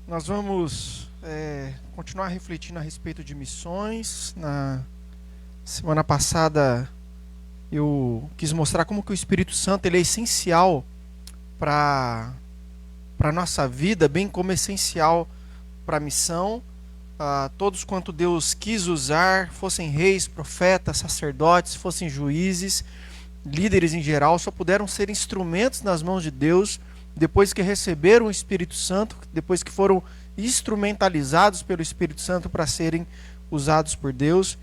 Nós vamos continuar refletindo a respeito de missões. Na semana passada eu quis mostrar como que o Espírito Santo ele é essencial para a nossa vida, bem como essencial para a missão. Todos quanto Deus quis usar, fossem reis, profetas, sacerdotes, fossem juízes, líderes em geral, só puderam ser instrumentos nas mãos de Deus depois que receberam o Espírito Santo, depois que foram instrumentalizados pelo Espírito Santo para serem usados por Deus.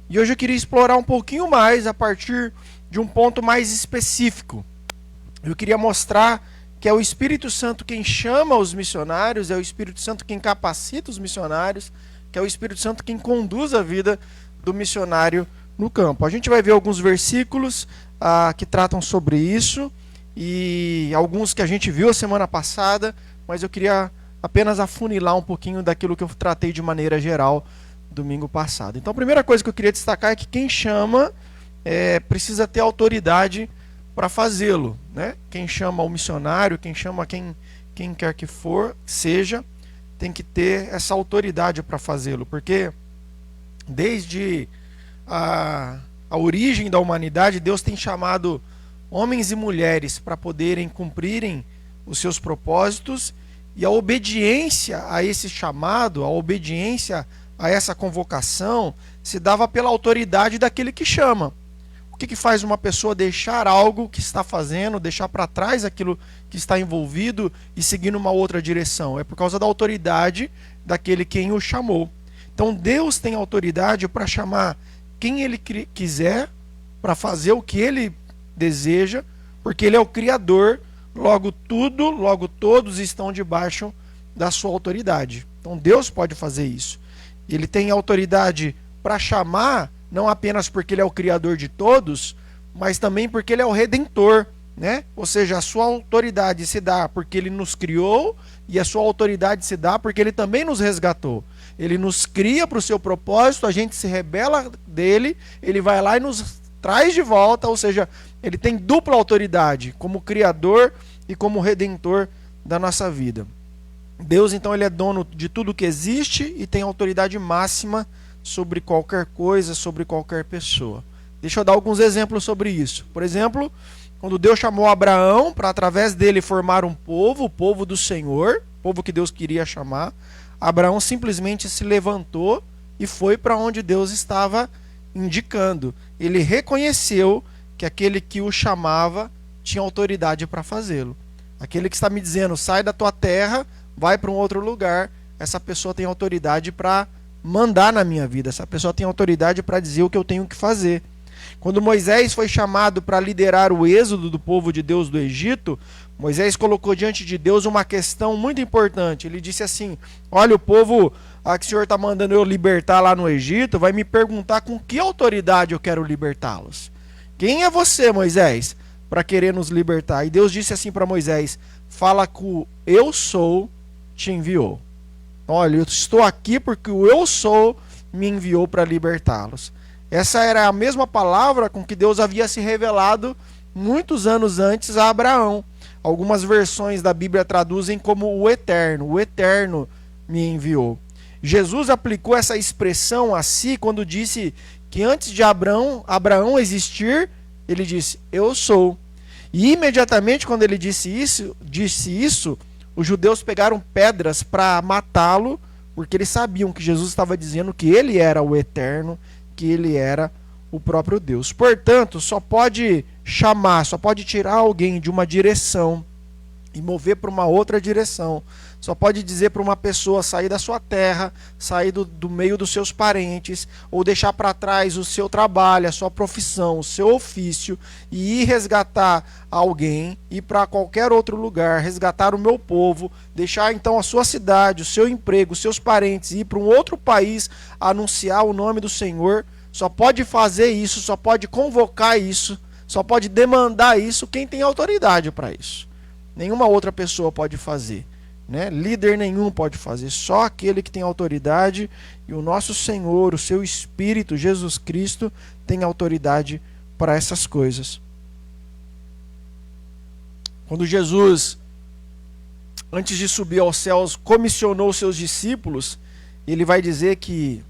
E hoje eu queria explorar um pouquinho mais a partir de um ponto mais específico. Eu queria mostrar que é o Espírito Santo quem chama os missionários, é o Espírito Santo quem capacita os missionários, que é o Espírito Santo quem conduz a vida do missionário no campo. A gente vai ver alguns versículos que tratam sobre isso, e alguns que a gente viu a semana passada, mas eu queria apenas afunilar um pouquinho daquilo que eu tratei de maneira geral domingo passado. Então a primeira coisa que eu queria destacar é que quem chama precisa ter autoridade para fazê-lo, né? Quem chama o missionário, quem chama quem quer que for, seja, tem que ter essa autoridade para fazê-lo, porque desde a origem da humanidade, Deus tem chamado homens e mulheres para poderem cumprirem os seus propósitos, e a obediência a esse chamado, a obediência a essa convocação, se dava pela autoridade daquele que chama. O que faz uma pessoa deixar algo que está fazendo, deixar para trás aquilo que está envolvido e seguir numa outra direção? É por causa da autoridade daquele quem o chamou. Então Deus tem autoridade para chamar quem Ele quiser, para fazer o que Ele deseja, porque Ele é o Criador, logo tudo, logo todos estão debaixo da sua autoridade. Então Deus pode fazer isso. Ele tem autoridade para chamar, não apenas porque Ele é o Criador de todos, mas também porque Ele é o Redentor, né? Ou seja, a sua autoridade se dá porque Ele nos criou, e a sua autoridade se dá porque Ele também nos resgatou. Ele nos cria para o seu propósito, a gente se rebela dele, Ele vai lá e nos traz de volta, ou seja, Ele tem dupla autoridade, como Criador e como Redentor da nossa vida. Deus, então, Ele é dono de tudo que existe e tem autoridade máxima sobre qualquer coisa, sobre qualquer pessoa. Deixa eu dar alguns exemplos sobre isso. Por exemplo, quando Deus chamou Abraão para através dele formar um povo, o povo do Senhor, o povo que Deus queria chamar, Abraão simplesmente se levantou e foi para onde Deus estava indicando. Ele reconheceu que aquele que o chamava tinha autoridade para fazê-lo. Aquele que está me dizendo, sai da tua terra, vai para um outro lugar, essa pessoa tem autoridade para mandar na minha vida, essa pessoa tem autoridade para dizer o que eu tenho que fazer. Quando Moisés foi chamado para liderar o êxodo do povo de Deus do Egito, Moisés colocou diante de Deus uma questão muito importante. Ele disse assim, olha, o povo que o Senhor está mandando eu libertar lá no Egito vai me perguntar com que autoridade eu quero libertá-los. Quem é você, Moisés, para querer nos libertar? E Deus disse assim para Moisés, fala que o eu sou te enviou. Olha, eu estou aqui porque o eu sou me enviou para libertá-los. Essa era a mesma palavra com que Deus havia se revelado muitos anos antes a Abraão. Algumas versões da Bíblia traduzem como o Eterno me enviou. Jesus aplicou essa expressão a si quando disse que antes de Abraão existir, ele disse, eu sou. E imediatamente quando ele disse isso, os judeus pegaram pedras para matá-lo, porque eles sabiam que Jesus estava dizendo que ele era o Eterno, que ele era o próprio Deus. Portanto, só pode chamar, só pode tirar alguém de uma direção e mover para uma outra direção. Só pode dizer para uma pessoa sair da sua terra, sair do meio dos seus parentes, ou deixar para trás o seu trabalho, a sua profissão, o seu ofício, e ir resgatar alguém, ir para qualquer outro lugar, resgatar o meu povo, deixar então a sua cidade, o seu emprego, os seus parentes, ir para um outro país, anunciar o nome do Senhor. Só pode fazer isso, só pode convocar isso, só pode demandar isso quem tem autoridade para isso. Nenhuma outra pessoa pode fazer. Né? Líder nenhum pode fazer, só aquele que tem autoridade, e o nosso Senhor, o seu Espírito, Jesus Cristo, tem autoridade para essas coisas. Quando Jesus antes de subir aos céus, comissionou seus discípulos. Ele vai dizer que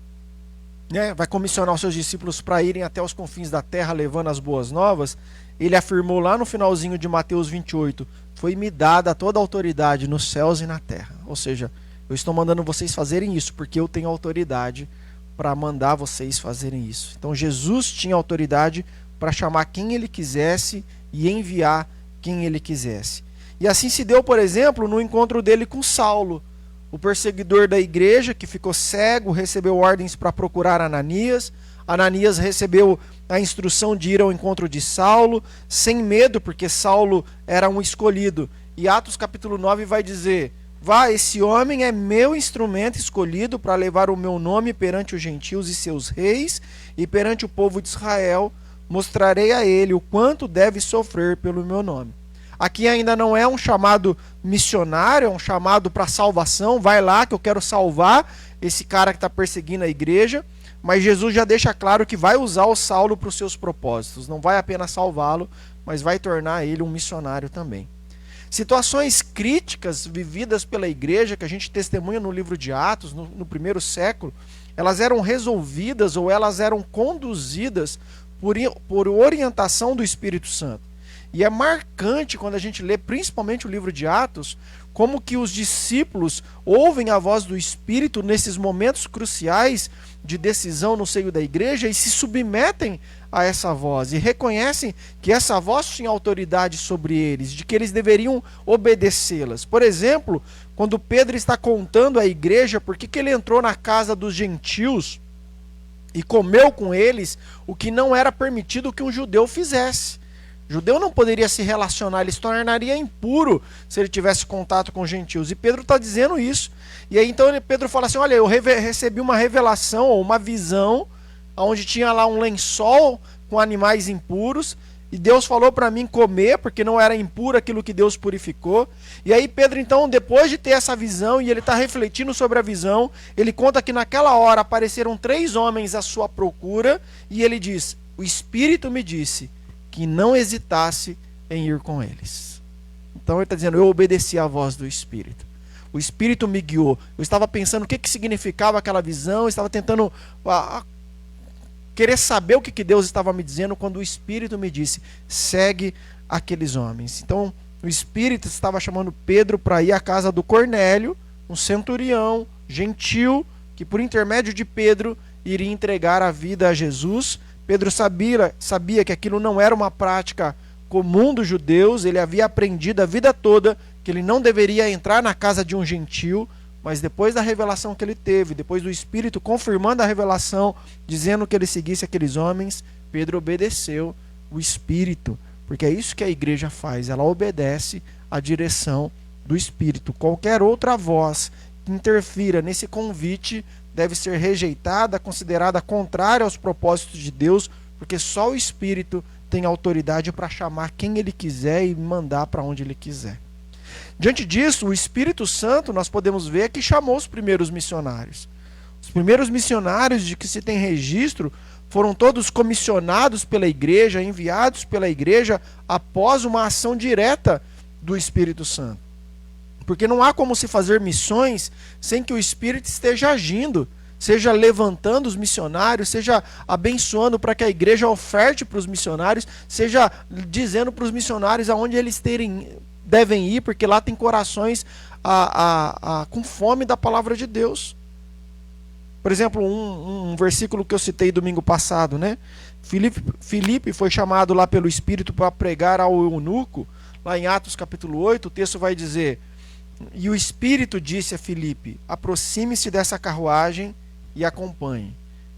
vai comissionar os seus discípulos para irem até os confins da terra levando as boas novas. Ele afirmou lá no finalzinho de Mateus 28, foi-me dada toda a autoridade nos céus e na terra. Ou seja, eu estou mandando vocês fazerem isso, porque eu tenho autoridade para mandar vocês fazerem isso. Então Jesus tinha autoridade para chamar quem ele quisesse e enviar quem ele quisesse. E assim se deu, por exemplo, no encontro dele com Saulo, o perseguidor da igreja, que ficou cego, recebeu ordens para procurar Ananias. Ananias recebeu a instrução de ir ao encontro de Saulo, sem medo, porque Saulo era um escolhido. E Atos capítulo 9 vai dizer: vá, esse homem é meu instrumento escolhido para levar o meu nome perante os gentios e seus reis e perante o povo de Israel. Mostrarei a ele o quanto deve sofrer pelo meu nome. Aqui ainda não é um chamado missionário, é um chamado para salvação. Vai lá que eu quero salvar esse cara que está perseguindo a igreja. Mas Jesus já deixa claro que vai usar o Saulo para os seus propósitos. Não vai apenas salvá-lo, mas vai tornar ele um missionário também. Situações críticas vividas pela igreja, que a gente testemunha no livro de Atos, no primeiro século, elas eram resolvidas ou elas eram conduzidas por orientação do Espírito Santo. E é marcante quando a gente lê principalmente o livro de Atos, como que os discípulos ouvem a voz do Espírito nesses momentos cruciais de decisão no seio da igreja e se submetem a essa voz e reconhecem que essa voz tinha autoridade sobre eles, de que eles deveriam obedecê-las. Por exemplo, quando Pedro está contando à igreja por que ele entrou na casa dos gentios e comeu com eles o que não era permitido que um judeu fizesse. O judeu não poderia se relacionar, ele se tornaria impuro se ele tivesse contato com os gentios. E Pedro está dizendo isso. E aí então Pedro fala assim: olha, eu recebi uma revelação ou uma visão onde tinha lá um lençol com animais impuros. E Deus falou para mim comer, porque não era impuro aquilo que Deus purificou. E aí Pedro então, depois de ter essa visão, e ele está refletindo sobre a visão, ele conta que naquela hora apareceram 3 homens à sua procura. E ele diz: o Espírito me disse que não hesitasse em ir com eles. Então ele está dizendo: eu obedeci à voz do Espírito. O Espírito me guiou. Eu estava pensando o que significava aquela visão, eu estava tentando querer saber o que Deus estava me dizendo quando o Espírito me disse: segue aqueles homens. Então o Espírito estava chamando Pedro para ir à casa do Cornélio, um centurião gentil, que por intermédio de Pedro iria entregar a vida a Jesus. Pedro sabia que aquilo não era uma prática comum dos judeus. Ele havia aprendido a vida toda que ele não deveria entrar na casa de um gentil, mas depois da revelação que ele teve, depois do Espírito confirmando a revelação, dizendo que ele seguisse aqueles homens, Pedro obedeceu o Espírito, porque é isso que a igreja faz, ela obedece à direção do Espírito. Qualquer outra voz que interfira nesse convite deve ser rejeitada, considerada contrária aos propósitos de Deus, porque só o Espírito tem autoridade para chamar quem ele quiser e mandar para onde ele quiser. Diante disso, o Espírito Santo, nós podemos ver que chamou os primeiros missionários. Os primeiros missionários de que se tem registro foram todos comissionados pela igreja, enviados pela igreja após uma ação direta do Espírito Santo. Porque não há como se fazer missões sem que o Espírito esteja agindo, seja levantando os missionários, seja abençoando para que a igreja oferte para os missionários, seja dizendo para os missionários aonde eles devem ir, porque lá tem corações com fome da palavra de Deus. Por exemplo, um versículo que eu citei domingo passado, né? Filipe foi chamado lá pelo Espírito para pregar ao eunuco, lá em Atos capítulo 8, o texto vai dizer: e o Espírito disse a Filipe: aproxime-se dessa carruagem e acompanhe.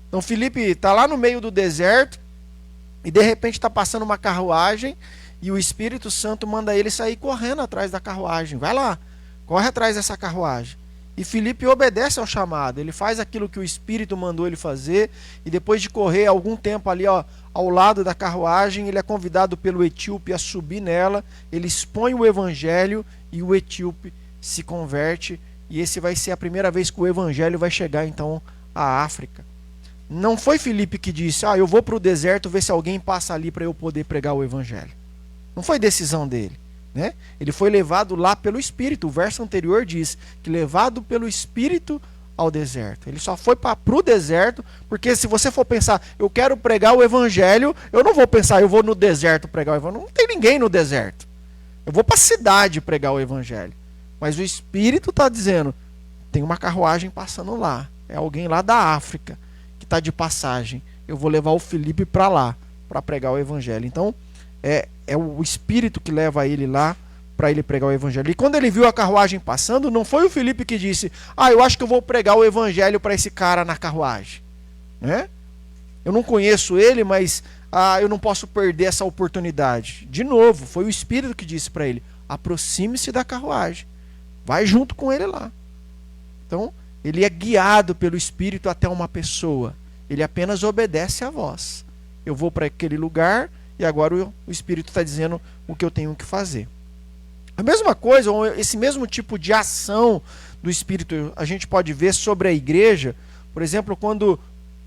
Então Filipe está lá no meio do deserto e de repente está passando uma carruagem e o Espírito Santo manda ele sair correndo atrás da carruagem. Vai lá, corre atrás dessa carruagem. E Filipe obedece ao chamado, ele faz aquilo que o Espírito mandou ele fazer, e depois de correr algum tempo ali ao lado da carruagem, ele é convidado pelo etíope a subir nela, ele expõe o evangelho e o etíope se converte, e esse vai ser a primeira vez que o evangelho vai chegar então à África. Não foi Filipe que disse: eu vou para o deserto ver se alguém passa ali para eu poder pregar o evangelho. Não foi decisão dele. né? Ele foi levado lá pelo Espírito. O verso anterior diz que levado pelo Espírito ao deserto. Ele só foi para o deserto, porque se você for pensar, eu quero pregar o evangelho, eu não vou pensar, eu vou no deserto pregar o evangelho. Não tem ninguém no deserto. Eu vou para a cidade pregar o evangelho. Mas o Espírito está dizendo, tem uma carruagem passando lá. É alguém lá da África que está de passagem. Eu vou levar o Felipe para lá, para pregar o evangelho. Então, é o Espírito que leva ele lá para ele pregar o evangelho. E quando ele viu a carruagem passando, não foi o Felipe que disse, eu acho que eu vou pregar o evangelho para esse cara na carruagem, né? Eu não conheço ele, mas eu não posso perder essa oportunidade. De novo, foi o Espírito que disse para ele, aproxime-se da carruagem, vai junto com ele lá. Então, ele é guiado pelo Espírito até uma pessoa, ele apenas obedece à voz. Eu vou para aquele lugar e agora o Espírito está dizendo o que eu tenho que fazer. A mesma coisa, esse mesmo tipo de ação do Espírito, a gente pode ver sobre a igreja, por exemplo, quando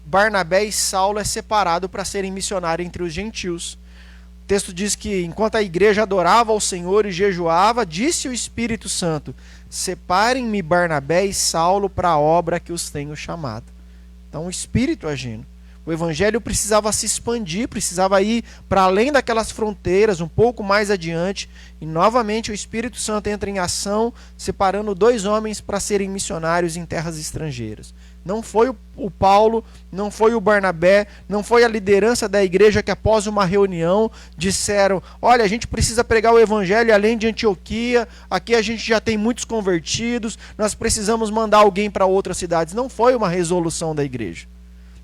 Barnabé e Saulo é separado para serem missionários entre os gentios. O texto diz que enquanto a igreja adorava ao Senhor e jejuava, disse o Espírito Santo, separem-me Barnabé e Saulo para a obra que os tenho chamado. Então o Espírito agindo. O evangelho precisava se expandir, precisava ir para além daquelas fronteiras, um pouco mais adiante, e novamente o Espírito Santo entra em ação, separando 2 homens para serem missionários em terras estrangeiras. Não foi o Paulo, não foi o Barnabé, não foi a liderança da igreja que após uma reunião disseram, olha, a gente precisa pregar o evangelho além de Antioquia, aqui a gente já tem muitos convertidos, nós precisamos mandar alguém para outras cidades. Não foi uma resolução da igreja.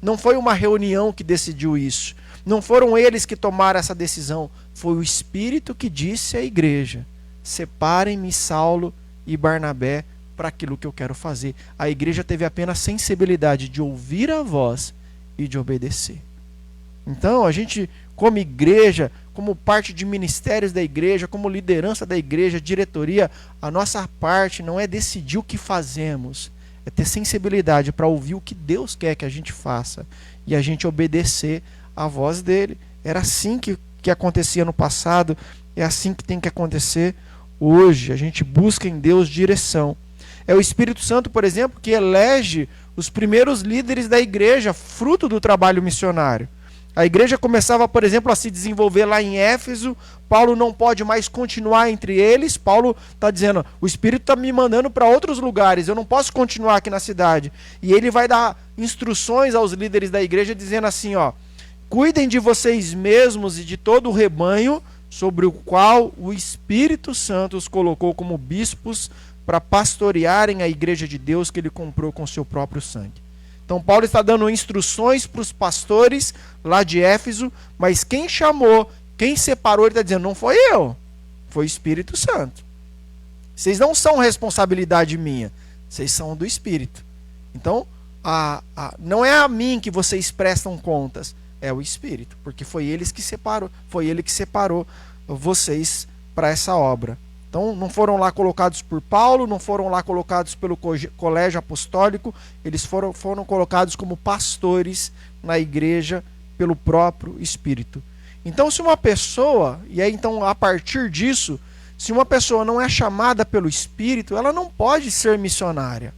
Não foi uma reunião que decidiu isso. Não foram eles que tomaram essa decisão. Foi o Espírito que disse à igreja, separem-me Saulo e Barnabé para aquilo que eu quero fazer. A igreja teve apenas sensibilidade de ouvir a voz e de obedecer. Então, a gente, como igreja, como parte de ministérios da igreja, como liderança da igreja, diretoria, a nossa parte não é decidir o que fazemos, é ter sensibilidade para ouvir o que Deus quer que a gente faça e a gente obedecer à voz dele. Era assim que acontecia no passado, é assim que tem que acontecer hoje. A gente busca em Deus direção. É o Espírito Santo, por exemplo, que elege os primeiros líderes da igreja, fruto do trabalho missionário. A igreja começava, por exemplo, a se desenvolver lá em Éfeso. Paulo não pode mais continuar entre eles. Paulo está dizendo, o Espírito está me mandando para outros lugares, eu não posso continuar aqui na cidade. E ele vai dar instruções aos líderes da igreja, dizendo assim, cuidem de vocês mesmos e de todo o rebanho sobre o qual o Espírito Santo os colocou como bispos para pastorearem a igreja de Deus que ele comprou com seu próprio sangue. Então Paulo está dando instruções para os pastores lá de Éfeso, mas quem chamou, quem separou, ele está dizendo, não foi eu, foi o Espírito Santo. Vocês não são responsabilidade minha, vocês são do Espírito. Então, não é a mim que vocês prestam contas, é o Espírito, porque foi ele que separou vocês para essa obra. Então, não foram lá colocados por Paulo, não foram lá colocados pelo colégio apostólico, eles foram colocados como pastores na igreja pelo próprio Espírito. Então, se uma pessoa, e aí então a partir disso, se uma pessoa não é chamada pelo Espírito, ela não pode ser missionária.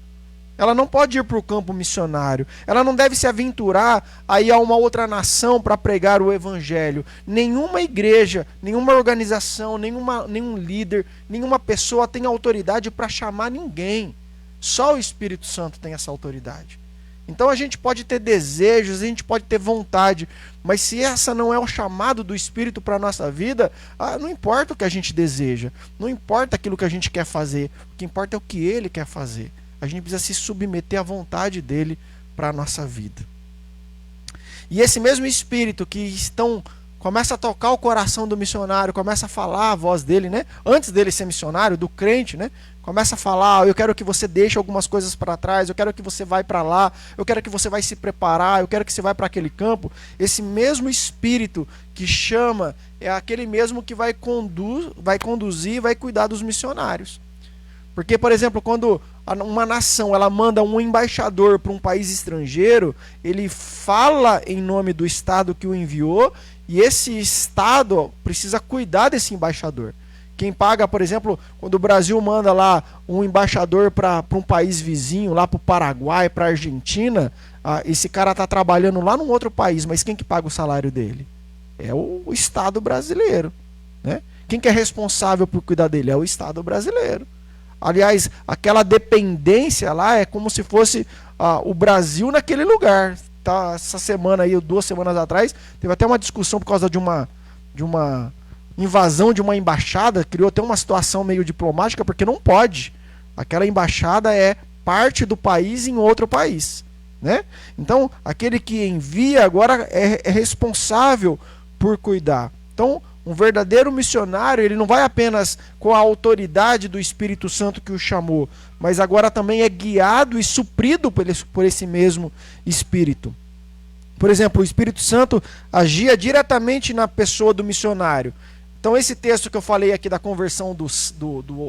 Ela não pode ir para o campo missionário. Ela não deve se aventurar a ir a uma outra nação para pregar o evangelho. Nenhuma igreja, nenhuma organização, nenhum líder, nenhuma pessoa tem autoridade para chamar ninguém. Só o Espírito Santo tem essa autoridade. Então a gente pode ter desejos, a gente pode ter vontade, mas se essa não é o chamado do Espírito para a nossa vida, não importa o que a gente deseja, não importa aquilo que a gente quer fazer, o que importa é o que Ele quer fazer. A gente precisa se submeter à vontade dele para a nossa vida. E esse mesmo Espírito que começa a tocar o coração do missionário, começa a falar a voz dele, né? Antes dele ser missionário, do crente, né? Começa a falar, eu quero que você deixe algumas coisas para trás, eu quero que você vá para lá, eu quero que você vai se preparar, eu quero que você vá para aquele campo. Esse mesmo Espírito que chama é aquele mesmo que vai conduzir, vai cuidar dos missionários. Porque, por exemplo, quando uma nação ela manda um embaixador para um país estrangeiro, ele fala em nome do Estado que o enviou, e esse Estado precisa cuidar desse embaixador. Quem paga, por exemplo, quando o Brasil manda lá um embaixador para um país vizinho, lá para o Paraguai, para a Argentina, esse cara está trabalhando lá num outro país, mas quem que paga o salário dele? É o Estado brasileiro, né? Quem que é responsável por cuidar dele? É o Estado brasileiro. Aliás, aquela dependência lá é como se fosse o Brasil naquele lugar. Tá, essa semana aí, 2 semanas atrás, teve até uma discussão por causa de uma invasão de uma embaixada, criou até uma situação meio diplomática, porque não pode. Aquela embaixada é parte do país em outro país, né? Então, aquele que envia agora é responsável por cuidar. Então, um verdadeiro missionário, ele não vai apenas com a autoridade do Espírito Santo que o chamou, mas agora também é guiado e suprido por esse mesmo Espírito. Por exemplo, o Espírito Santo agia diretamente na pessoa do missionário. Então, esse texto que eu falei aqui da conversão do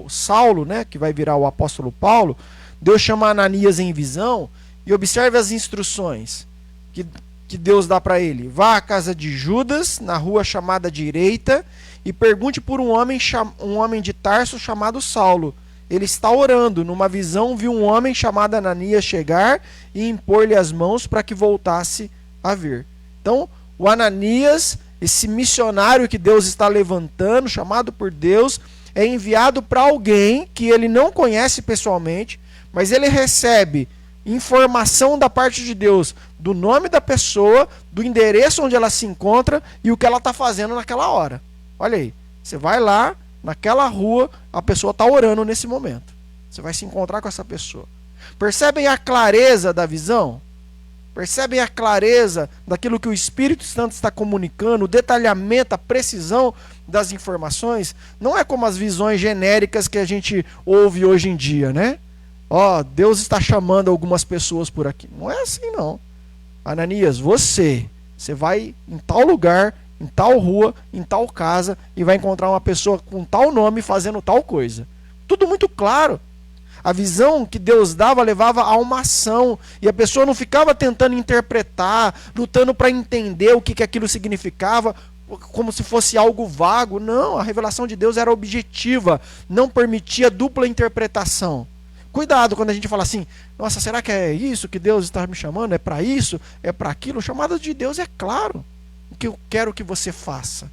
Saulo, né, que vai virar o apóstolo Paulo, Deus chama Ananias em visão e observe as instruções que Deus dá para ele. Vá à casa de Judas, na rua chamada direita, e pergunte por um homem de Tarso chamado Saulo. Ele está orando. Numa visão, viu um homem chamado Ananias chegar e impor-lhe as mãos para que voltasse a ver. Então, o Ananias, esse missionário que Deus está levantando, chamado por Deus, é enviado para alguém que ele não conhece pessoalmente, mas ele recebe informação da parte de Deus do nome da pessoa, do endereço onde ela se encontra e o que ela está fazendo naquela hora. Olha aí, você vai lá, naquela rua, a pessoa está orando nesse momento. Você vai se encontrar com essa pessoa. Percebem a clareza da visão? Percebem a clareza daquilo que o Espírito Santo está comunicando, o detalhamento, a precisão das informações? Não é como as visões genéricas que a gente ouve hoje em dia, né? Deus está chamando algumas pessoas por aqui. Não é assim, não. Ananias, você vai em tal lugar, em tal rua, em tal casa, e vai encontrar uma pessoa com tal nome fazendo tal coisa. Tudo muito claro. A visão que Deus dava levava a uma ação, e a pessoa não ficava tentando interpretar, lutando para entender o que aquilo significava, como se fosse algo vago. Não, a revelação de Deus era objetiva, não permitia dupla interpretação. Cuidado quando a gente fala assim, nossa, será que é isso que Deus está me chamando? É para isso? É para aquilo? O chamado de Deus é claro, o que eu quero que você faça,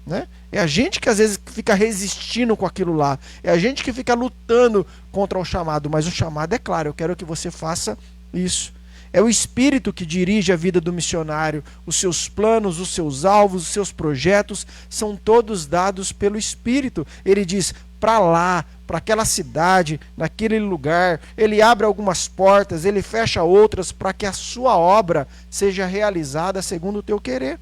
né? É a gente que às vezes fica resistindo com aquilo lá, é a gente que fica lutando contra o chamado, mas o chamado é claro, eu quero que você faça isso. É o Espírito que dirige a vida do missionário, os seus planos, os seus alvos, os seus projetos são todos dados pelo Espírito. Ele diz, para lá, para aquela cidade, naquele lugar, ele abre algumas portas, ele fecha outras para que a sua obra seja realizada segundo o teu querer.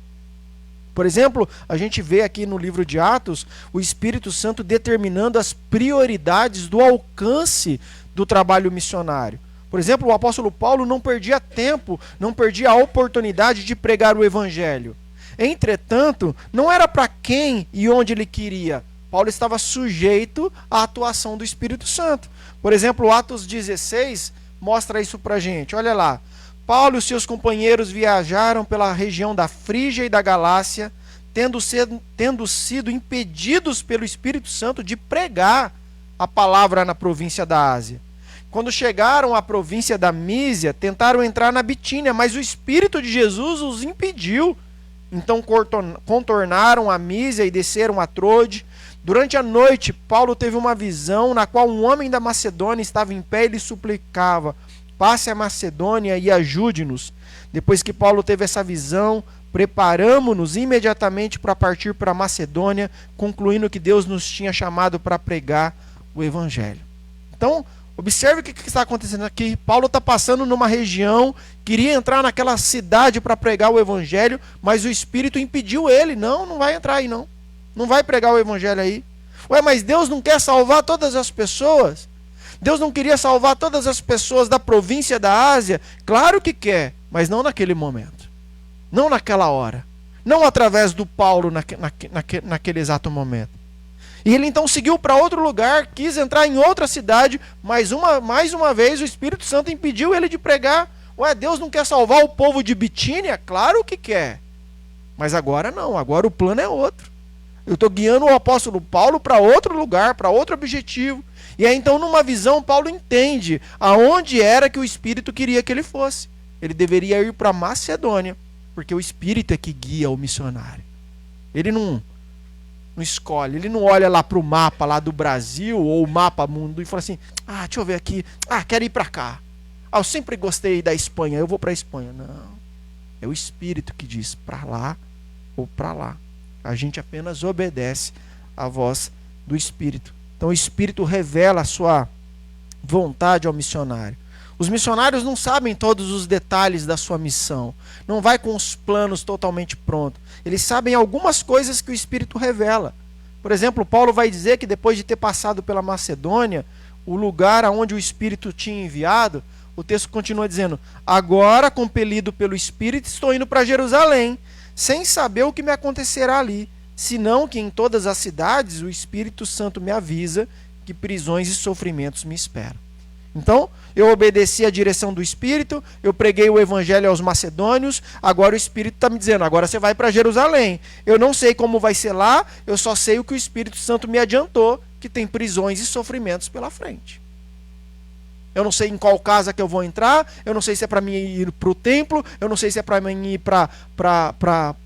Por exemplo, a gente vê aqui no livro de Atos o Espírito Santo determinando as prioridades do alcance do trabalho missionário. Por exemplo, o apóstolo Paulo não perdia tempo, não perdia a oportunidade de pregar o evangelho. Entretanto, não era para quem e onde ele queria. Paulo estava sujeito à atuação do Espírito Santo. Por exemplo, Atos 16 mostra isso para a gente. Olha lá. Paulo e os seus companheiros viajaram pela região da Frígia e da Galácia, tendo sido impedidos pelo Espírito Santo de pregar a palavra na província da Ásia. Quando chegaram à província da Mísia, tentaram entrar na Bitínia, mas o Espírito de Jesus os impediu. Então contornaram a Mísia e desceram a Trode. Durante a noite, Paulo teve uma visão na qual um homem da Macedônia estava em pé e lhe suplicava: passe a Macedônia e ajude-nos. Depois que Paulo teve essa visão, preparamo-nos imediatamente para partir para a Macedônia, concluindo que Deus nos tinha chamado para pregar o Evangelho. Então, observe o que está acontecendo aqui. Paulo está passando numa região, queria entrar naquela cidade para pregar o Evangelho, mas o Espírito impediu ele. Não vai entrar aí não. Não vai pregar o Evangelho aí. Ué, mas Deus não quer salvar todas as pessoas? Deus não queria salvar todas as pessoas da província da Ásia? Claro que quer, mas não naquele momento. Não naquela hora. Não através do Paulo naquele exato momento. E ele então seguiu para outro lugar, quis entrar em outra cidade, mas mais uma vez o Espírito Santo impediu ele de pregar. Ué, Deus não quer salvar o povo de Bitínia? Claro que quer. Mas agora não, agora o plano é outro. O Eu estou guiando o apóstolo Paulo para outro lugar, para outro objetivo. E aí então, numa visão, Paulo entende aonde era que o Espírito queria que ele fosse. Ele deveria ir para Macedônia, porque o Espírito é que guia o missionário. Ele não escolhe, ele não olha lá para o mapa lá do Brasil ou o mapa mundo e fala assim, deixa eu ver aqui, quero ir para cá. Eu sempre gostei da Espanha, eu vou para a Espanha. Não, é o Espírito que diz para lá ou para lá. A gente apenas obedece à voz do Espírito. Então o Espírito revela a sua vontade ao missionário. Os missionários não sabem todos os detalhes da sua missão. Não vai com os planos totalmente prontos. Eles sabem algumas coisas que o Espírito revela. Por exemplo, Paulo vai dizer que depois de ter passado pela Macedônia, o lugar aonde o Espírito tinha enviado, o texto continua dizendo, agora, compelido pelo Espírito, estou indo para Jerusalém, sem saber o que me acontecerá ali, senão que em todas as cidades o Espírito Santo me avisa que prisões e sofrimentos me esperam. Então, eu obedeci à direção do Espírito, eu preguei o Evangelho aos macedônios, agora o Espírito está me dizendo, agora você vai para Jerusalém. Eu não sei como vai ser lá, eu só sei o que o Espírito Santo me adiantou, que tem prisões e sofrimentos pela frente. Eu não sei em qual casa que eu vou entrar, eu não sei se é para mim ir para o templo, eu não sei se é para mim ir para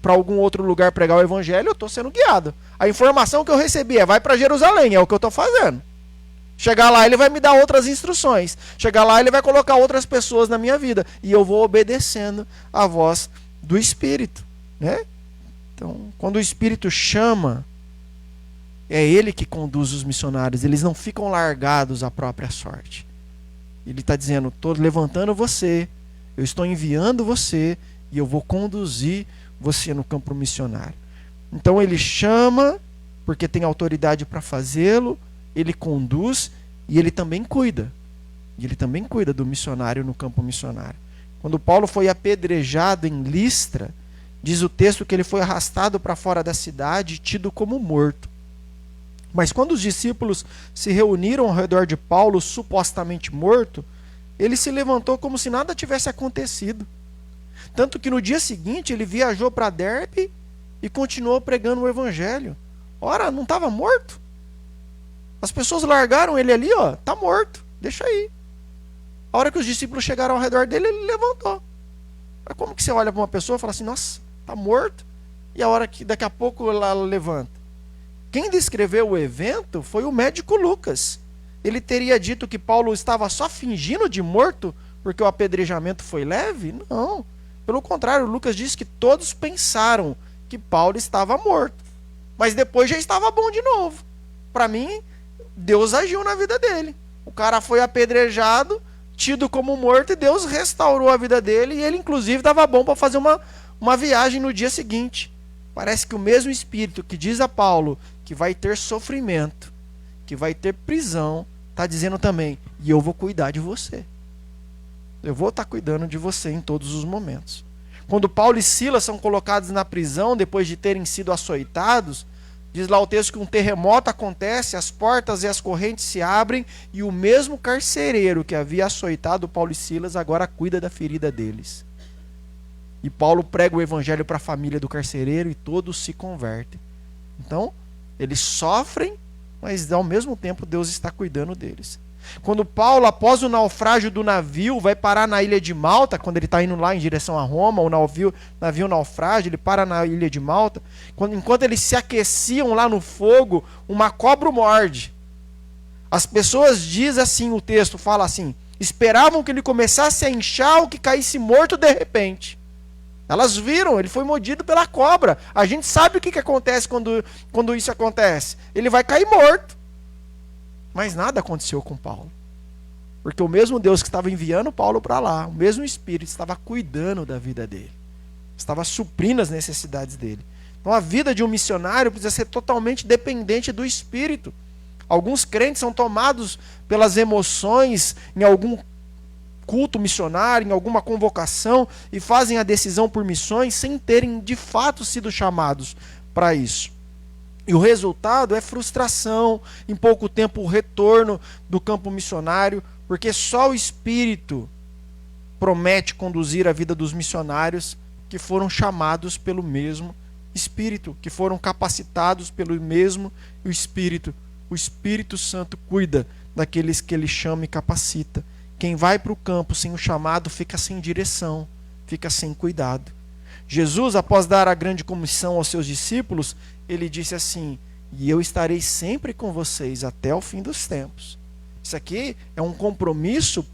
algum outro lugar pregar o Evangelho, eu estou sendo guiado. A informação que eu recebi é, vai para Jerusalém, é o que eu estou fazendo. Chegar lá, ele vai me dar outras instruções. Chegar lá, ele vai colocar outras pessoas na minha vida. E eu vou obedecendo a voz do Espírito, né? Então, quando o Espírito chama, é ele que conduz os missionários. Eles não ficam largados à própria sorte. Ele está dizendo, estou levantando você, eu estou enviando você e eu vou conduzir você no campo missionário. Então ele chama, porque tem autoridade para fazê-lo, ele conduz e ele também cuida. E ele também cuida do missionário no campo missionário. Quando Paulo foi apedrejado em Listra, diz o texto que ele foi arrastado para fora da cidade, tido como morto. Mas quando os discípulos se reuniram ao redor de Paulo, supostamente morto, ele se levantou como se nada tivesse acontecido. Tanto que no dia seguinte ele viajou para Derbe e continuou pregando o Evangelho. Ora, não estava morto? As pessoas largaram ele ali, está morto, deixa aí. A hora que os discípulos chegaram ao redor dele, ele levantou. Mas como que você olha para uma pessoa e fala assim, nossa, está morto? E a hora que daqui a pouco ela levanta? Quem descreveu o evento foi o médico Lucas. Ele teria dito que Paulo estava só fingindo de morto porque o apedrejamento foi leve? Não. Pelo contrário, Lucas diz que todos pensaram que Paulo estava morto. Mas depois já estava bom de novo. Para mim, Deus agiu na vida dele. O cara foi apedrejado, tido como morto, e Deus restaurou a vida dele. E ele, inclusive, estava bom para fazer uma viagem no dia seguinte. Parece que o mesmo Espírito que diz a Paulo que vai ter sofrimento, que vai ter prisão, está dizendo também, e eu vou cuidar de você. Eu vou estar cuidando de você em todos os momentos. Quando Paulo e Silas são colocados na prisão, depois de terem sido açoitados, diz lá o texto que um terremoto acontece, as portas e as correntes se abrem, e o mesmo carcereiro que havia açoitado Paulo e Silas agora cuida da ferida deles. E Paulo prega o evangelho para a família do carcereiro e todos se convertem. Então, eles sofrem, mas ao mesmo tempo Deus está cuidando deles. Quando Paulo, após o naufrágio do navio, vai parar na ilha de Malta, quando ele está indo lá em direção a Roma, o navio naufrágio, ele para na ilha de Malta, enquanto eles se aqueciam lá no fogo, uma cobra o morde. As pessoas dizem assim, o texto fala assim, esperavam que ele começasse a inchar ou que caísse morto de repente. Elas viram, ele foi mordido pela cobra. A gente sabe o que acontece quando isso acontece. Ele vai cair morto. Mas nada aconteceu com Paulo. Porque o mesmo Deus que estava enviando Paulo para lá, o mesmo Espírito estava cuidando da vida dele. Estava suprindo as necessidades dele. Então a vida de um missionário precisa ser totalmente dependente do Espírito. Alguns crentes são tomados pelas emoções em algum culto missionário, em alguma convocação, e fazem a decisão por missões sem terem de fato sido chamados para isso. E o resultado é frustração, em pouco tempo o retorno do campo missionário, porque só o Espírito promete conduzir a vida dos missionários que foram chamados pelo mesmo Espírito, que foram capacitados pelo mesmo Espírito. O Espírito Santo cuida daqueles que ele chama e capacita. Quem vai para o campo sem o chamado fica sem direção, fica sem cuidado. Jesus, após dar a grande comissão aos seus discípulos, ele disse assim: e eu estarei sempre com vocês até o fim dos tempos. Isso aqui é um compromisso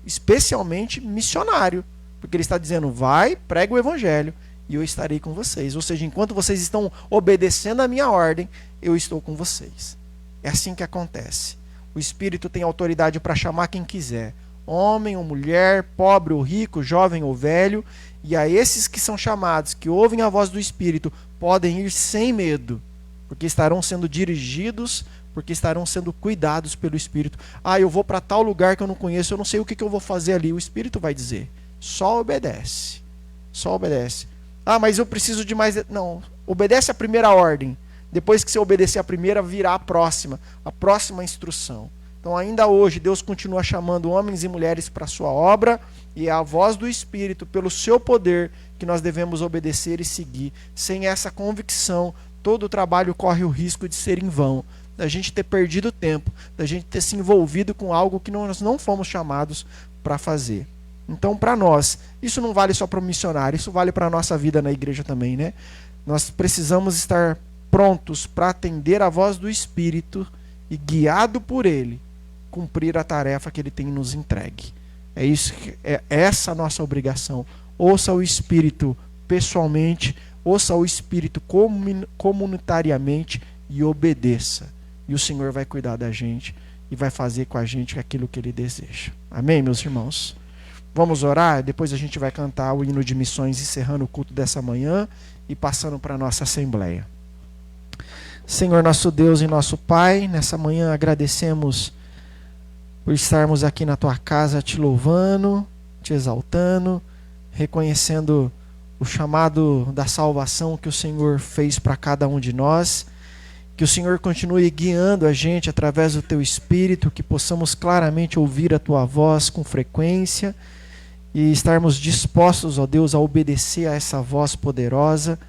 especialmente missionário, porque ele está dizendo: vai, prega o evangelho e eu estarei com vocês. Ou seja, enquanto vocês estão obedecendo a minha ordem, eu estou com vocês. É assim que acontece. O Espírito tem autoridade para chamar quem quiser, homem ou mulher, pobre ou rico, jovem ou velho, e a esses que são chamados, que ouvem a voz do Espírito, podem ir sem medo, porque estarão sendo dirigidos, porque estarão sendo cuidados pelo Espírito. Ah, eu vou para tal lugar que eu não conheço, eu não sei o que eu vou fazer ali. O Espírito vai dizer: só obedece. Só obedece. Ah, mas eu preciso de mais... Não, obedece a primeira ordem. Depois que você obedecer a primeira, virá a próxima instrução. Então, ainda hoje, Deus continua chamando homens e mulheres para a sua obra, e é a voz do Espírito, pelo seu poder, que nós devemos obedecer e seguir. Sem essa convicção, todo o trabalho corre o risco de ser em vão, da gente ter perdido tempo, da gente ter se envolvido com algo que nós não fomos chamados para fazer. Então, para nós, isso não vale só para o missionário, isso vale para a nossa vida na igreja também, né? Nós precisamos estar prontos para atender a voz do Espírito e, guiado por Ele, cumprir a tarefa que Ele tem nos entregue. É isso, é essa a nossa obrigação. Ouça o Espírito pessoalmente, ouça o Espírito comunitariamente e obedeça. E o Senhor vai cuidar da gente e vai fazer com a gente aquilo que Ele deseja. Amém, meus irmãos? Vamos orar? Depois a gente vai cantar o hino de missões, encerrando o culto dessa manhã e passando para a nossa assembleia. Senhor, nosso Deus e nosso Pai, nessa manhã agradecemos por estarmos aqui na Tua casa te louvando, te exaltando, reconhecendo o chamado da salvação que o Senhor fez para cada um de nós. Que o Senhor continue guiando a gente através do Teu Espírito, que possamos claramente ouvir a Tua voz com frequência e estarmos dispostos, ó Deus, a obedecer a essa voz poderosa,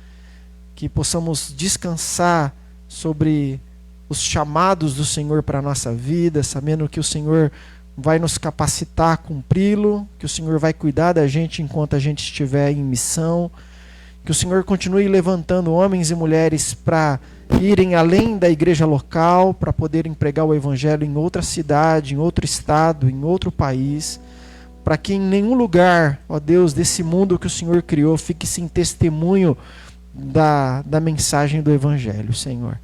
que possamos descansar sobre os chamados do Senhor para a nossa vida, sabendo que o Senhor vai nos capacitar a cumpri-lo, que o Senhor vai cuidar da gente enquanto a gente estiver em missão, que o Senhor continue levantando homens e mulheres para irem além da igreja local, para poderem pregar o Evangelho em outra cidade, em outro estado, em outro país, para que em nenhum lugar, ó Deus, desse mundo que o Senhor criou, fique sem testemunho da mensagem do Evangelho, Senhor.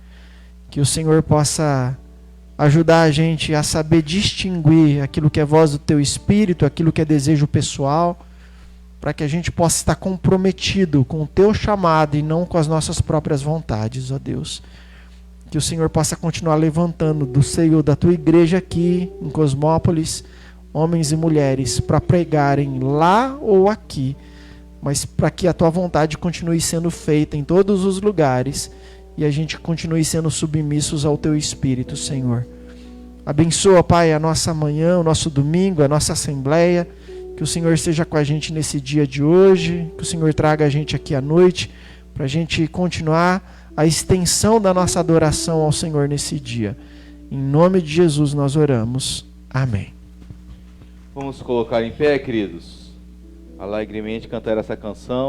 Que o Senhor possa ajudar a gente a saber distinguir aquilo que é voz do Teu Espírito, aquilo que é desejo pessoal, para que a gente possa estar comprometido com o Teu chamado e não com as nossas próprias vontades, ó Deus. Que o Senhor possa continuar levantando do seio da Tua igreja aqui em Cosmópolis, homens e mulheres, para pregarem lá ou aqui, mas para que a Tua vontade continue sendo feita em todos os lugares e a gente continue sendo submissos ao Teu Espírito, Senhor. Abençoa, Pai, a nossa manhã, o nosso domingo, a nossa assembleia. Que o Senhor esteja com a gente nesse dia de hoje, que o Senhor traga a gente aqui à noite, para a gente continuar a extensão da nossa adoração ao Senhor nesse dia. Em nome de Jesus nós oramos. Amém. Vamos colocar em pé, queridos, alegremente cantar essa canção.